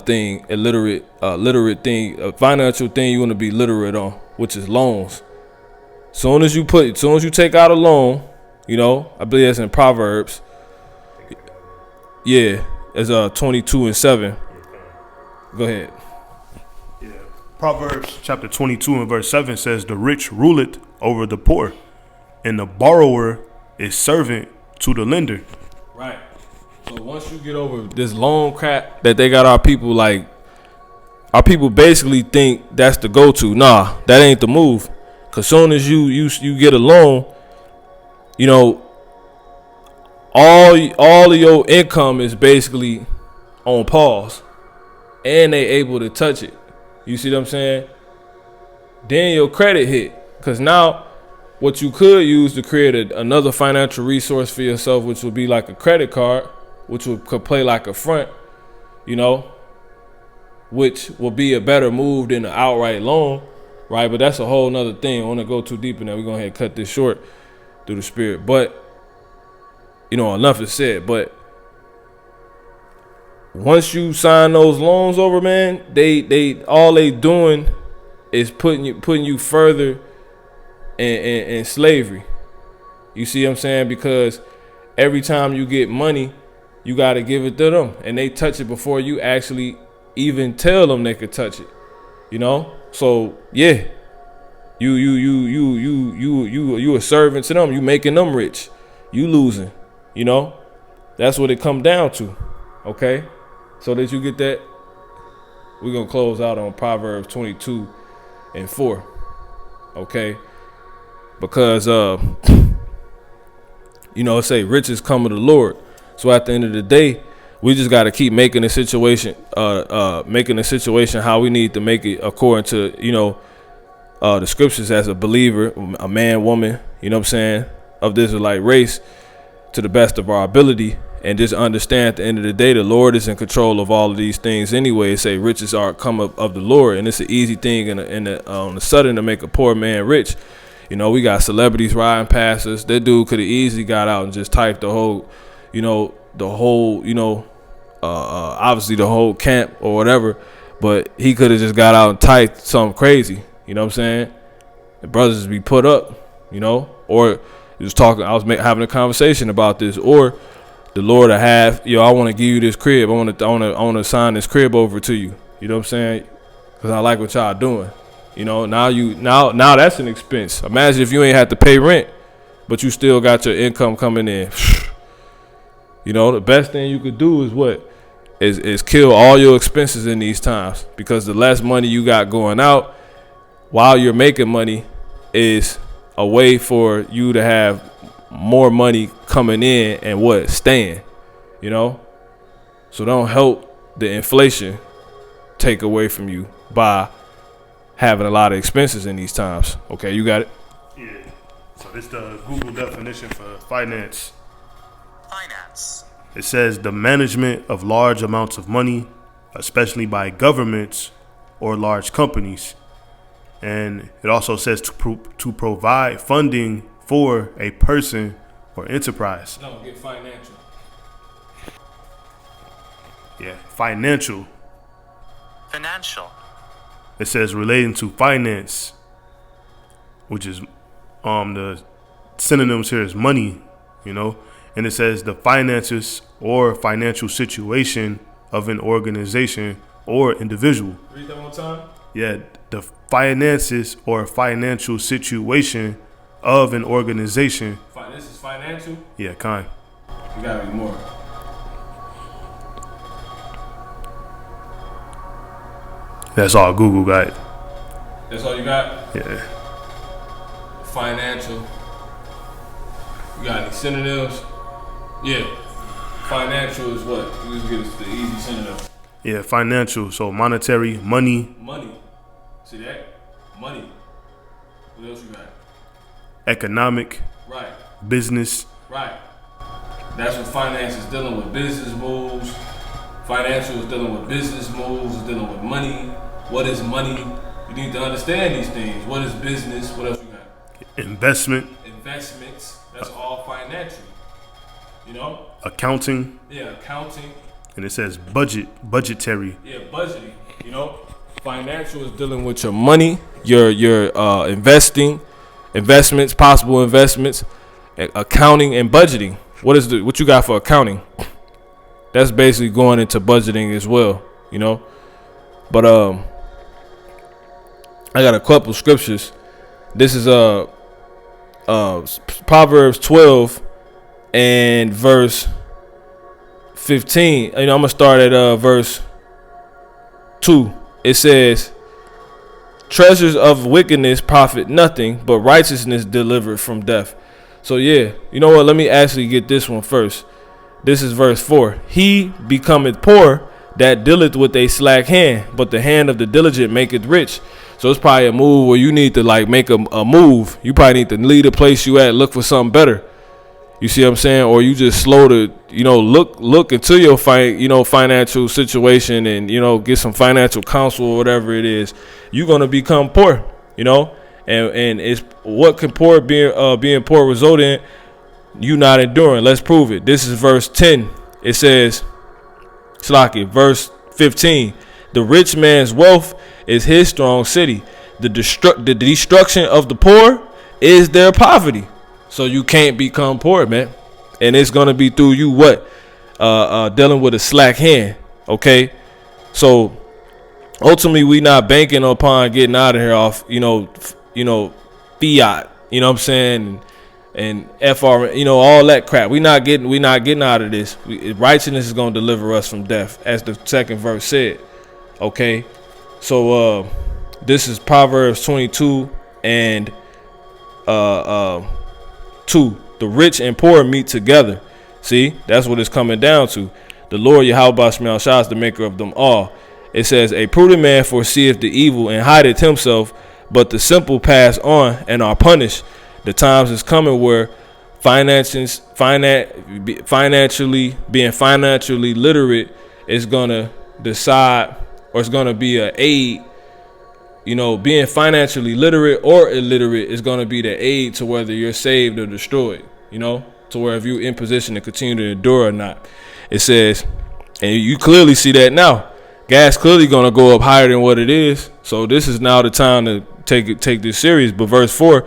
Speaker 1: thing, literate thing, a financial thing you want to be literate on, which is loans. Soon as you take out a loan, I believe that's in Proverbs. Yeah, it's 22:7. Go ahead.
Speaker 2: Yeah. Proverbs chapter 22 and verse 7 says, "The rich ruleth over the poor, and the borrower is servant to the lender."
Speaker 1: Right. So once you get over this loan crap that they got our people basically think that's the go-to. Nah, that ain't the move. Cause soon as you get a loan, all of your income is basically on pause, and they able to touch it. You see what I'm saying? Then your credit hit, cause now what you could use to create another financial resource for yourself, which would be like a credit card, which could play like a front, which will be a better move than an outright loan, right? But that's a whole nother thing. I want to go too deep in that. We're going to ahead and cut this short through the spirit. But, enough is said. But once you sign those loans over, man, they all they doing is putting you further in slavery. You see what I'm saying? Because every time you get money, you got to give it to them, and they touch it before you actually even tell them they could touch it. So yeah, you a servant to them. You making them rich. You losing. That's what it come down to. Okay, so that you get that, we're gonna close out on Proverbs 22:4. Okay, because it say riches come of the Lord. So at the end of the day, we just got to keep making the situation how we need to make it according to, the scriptures as a believer, a man, woman, of the Israelite race, to the best of our ability, and just understand at the end of the day, the Lord is in control of all of these things anyway. It say riches are come of the Lord, and it's an easy thing on the sudden to make a poor man rich. We got celebrities riding past us. That dude could have easily got out and just typed the whole, obviously the whole camp or whatever, but he could have just got out and typed something crazy. You know what I'm saying? The brothers be put up, or I was having a conversation about this, or the Lord will have, I want to give you this crib. I want to sign this crib over to you. You know what I'm saying? Because I like what y'all doing. Now that's an expense. Imagine if you ain't had to pay rent, but you still got your income coming in. The best thing you could do is what? Is kill all your expenses in these times, because the less money you got going out while you're making money is a way for you to have more money coming in and staying, So don't help the inflation take away from you by having a lot of expenses in these times. Okay, you got it?
Speaker 2: Yeah. So this the Google definition for finance.
Speaker 3: Finance.
Speaker 2: It says the management of large amounts of money, especially by governments or large companies. And it also says to provide funding for a person or enterprise.
Speaker 1: No, get financial.
Speaker 2: Yeah, financial.
Speaker 3: Financial.
Speaker 2: It says relating to finance, which is the synonyms here is money, and it says the finances or financial situation of an organization or individual.
Speaker 1: Read that one time.
Speaker 2: Yeah, the finances or financial situation of an organization.
Speaker 1: This is financial.
Speaker 2: Yeah, kind.
Speaker 1: You gotta be more.
Speaker 2: That's all Google got.
Speaker 1: That's all you got?
Speaker 2: Yeah.
Speaker 1: Financial. You got any synonyms? Yeah. Financial is what? You just get us the easy synonym.
Speaker 2: Yeah, financial. So monetary, money.
Speaker 1: Money. See that? Money. What else you got?
Speaker 2: Economic.
Speaker 1: Right.
Speaker 2: Business.
Speaker 1: Right. That's what finance is dealing with. Business moves. Financial is dealing with business moves. Is dealing with money. What is money? You need to understand these things. What is business? What else you got?
Speaker 2: Investment.
Speaker 1: Investments. That's all financial.
Speaker 2: Accounting.
Speaker 1: Yeah, accounting.
Speaker 2: And it says budgetary.
Speaker 1: Yeah, budgeting. Financial is dealing with your money, your investments, possible investments, accounting and budgeting. What you got for accounting? That's basically going into budgeting as well, But I got a couple scriptures. This is Proverbs 12 and verse 15. I'm gonna start at verse 2. It says, treasures of wickedness profit nothing, but righteousness delivered from death. So yeah, you know what? Let me actually get this one first. This is verse 4. He becometh poor that dealeth with a slack hand, but the hand of the diligent maketh rich. So it's probably a move where you need to make a move. You probably need to leave the place you at, look for something better. You see what I'm saying? Or you just slow to, look into your financial situation and, get some financial counsel or whatever it is. You're going to become poor, and it's what can being poor result in? You not enduring. Let's prove it. This is verse 10. It says, verse 15, the rich man's wealth is his strong city. The destruction of the poor is their poverty. So you can't become poor, man. And it's going to be through you dealing with a slack hand. Okay. So ultimately we not banking upon getting out of here off, fiat, you know what I'm saying? And FR, all that crap. We not getting out of this. Righteousness is going to deliver us from death, as the second verse said. Okay. So this is Proverbs 22 and 2. The rich and poor meet together. See, that's what it's coming down to. The Lord Yahweh Shemel Shah is the maker of them all. It says, a prudent man foreseeth the evil and hideth himself, but the simple pass on and are punished. The times is coming where being financially literate is gonna decide, or it's gonna be an aid. Being financially literate or illiterate is gonna be the aid to whether you're saved or destroyed. To where if you're in position to continue to endure or not. It says, and you clearly see that now. Gas clearly gonna go up higher than what it is. So this is now the time to take this serious. But verse 4.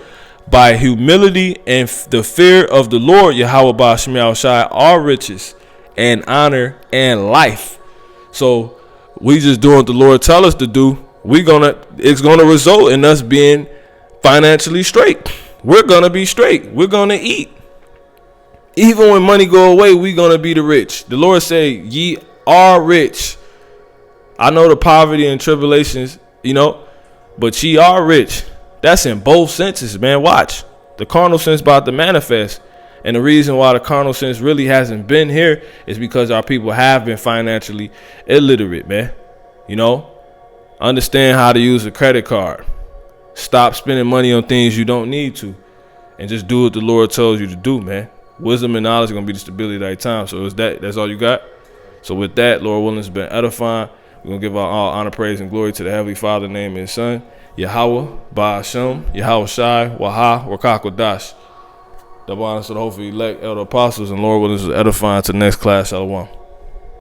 Speaker 1: By humility and the fear of the Lord Yahweh Shemel Shai are riches and honor and life. So we just doing what the Lord tell us to do. It's gonna result in us being financially straight. We're gonna be straight. We're gonna eat. Even when money go away, we're gonna be the rich. The Lord say, ye are rich. I know the poverty and tribulations, but ye are rich. That's in both senses, man. Watch. The carnal sense about to manifest. And the reason why the carnal sense really hasn't been here is because our people have been financially illiterate, man. Understand how to use a credit card. Stop spending money on things you don't need to. And just do what the Lord tells you to do, man. Wisdom and knowledge are going to be the stability of that time. So that's all you got? So with that, Lord willing, it's been edifying. We're going to give all honor, praise, and glory to the Heavenly Father, name, and Son. Yahweh, Ba'ashem, Yahweh Shai, Waha, Wakakwadash. Double honors to the hopefully elect elder apostles, and Lord willing is edifying to the next class. Shalom.